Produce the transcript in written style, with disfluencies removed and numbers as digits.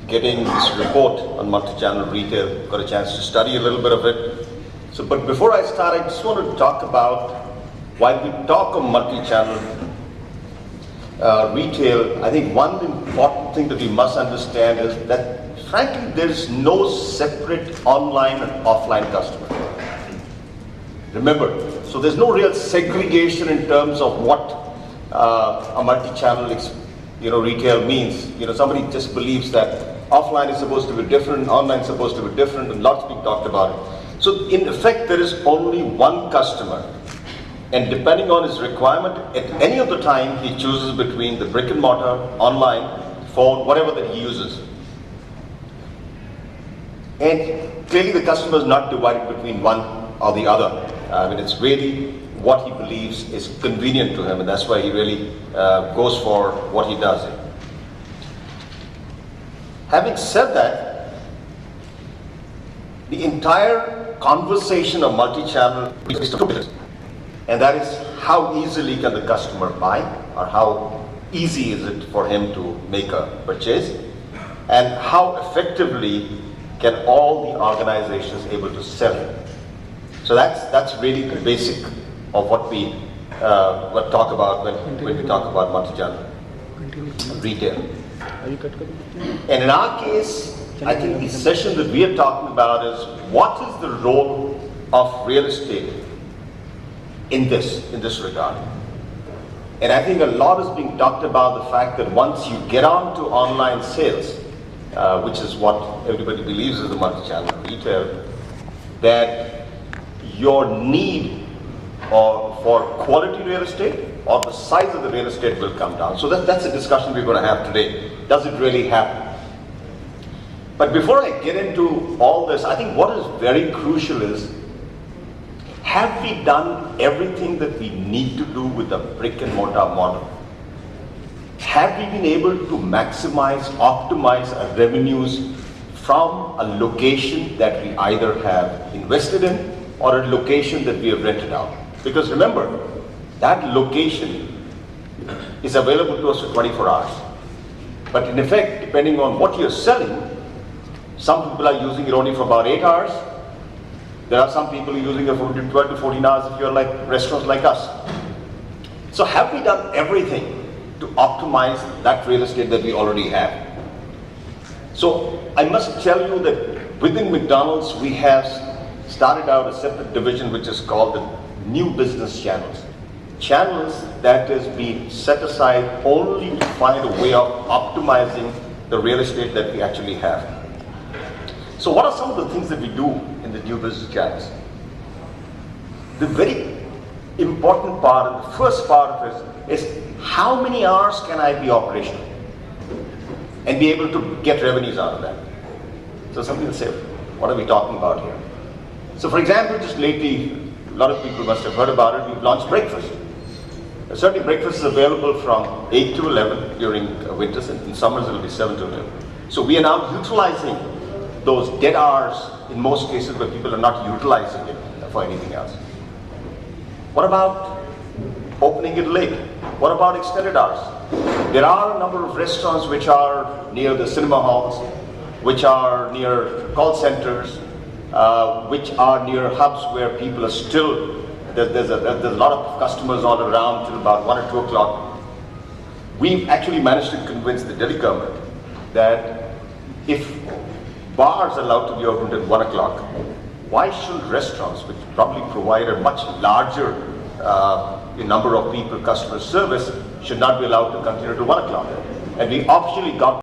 getting this report on multi-channel retail. Got a chance to study a little bit of it. So, but before I start, I just want to talk about, while we talk of multi-channel retail, I think one important thing that we must understand is that, frankly, there is no separate online and offline customer. Remember, so there's no real segregation in terms of what a multi-channel retail means. Somebody just believes that offline is supposed to be different, online is supposed to be different, and lots being talked about it. So in effect, there is only one customer, and depending on his requirement, at any of the time, he chooses between the brick and mortar, online, phone, whatever that he uses. And clearly the customer is not divided between one or the other. It's really what he believes is convenient to him, and that's why he really goes for what he does. Having said that, the entire conversation of multi-channel is two pillars, and that is how easily can the customer buy, or how easy is it for him to make a purchase, and how effectively can all the organizations able to sell it. So that's really the basic of what we talk about when we talk about multi-channel retail. And in our case, I think the session that we are talking about is what is the role of real estate in this regard. And I think a lot is being talked about the fact that once you get on to online sales, which is what everybody believes is the multi-channel retail, that your need for quality real estate or the size of the real estate will come down. So that's a discussion we're going to have today. Does it really happen? But before I get into all this, I think what is very crucial is, have we done everything that we need to do with the brick and mortar model? Have we been able to maximize, optimize our revenues from a location that we either have invested in or a location that we have rented out? Because remember, that location is available to us for 24 hours. But in effect, depending on what you're selling, some people are using it only for about 8 hours. There are some people using it for 12 to 14 hours if you're like restaurants like us. So have we done everything to optimize that real estate that we already have? So I must tell you that within McDonald's, we have started out a separate division which is called the new business channels. Channels that is being set aside only to find a way of optimizing the real estate that we actually have. So what are some of the things that we do in the new business channels? The very important part, and the first part of it is how many hours can I be operational and be able to get revenues out of that? So somebody will say, what are we talking about here? So for example, just lately, a lot of people must have heard about it, we've launched breakfast. Certainly breakfast is available from 8 to 11 during winters, and in summers it'll be 7 to 11. So we are now utilizing those dead hours in most cases where people are not utilizing it for anything else. What about opening it late? What about extended hours? There are a number of restaurants which are near the cinema halls, which are near call centers, which are near hubs where people are still, there's a lot of customers all around till about 1 or 2 o'clock. We've actually managed to convince the Delhi government that if bars are allowed to be opened at 1 o'clock, why should restaurants, which probably provide a much larger number of people customer service, should not be allowed to continue to 1 o'clock? And we officially got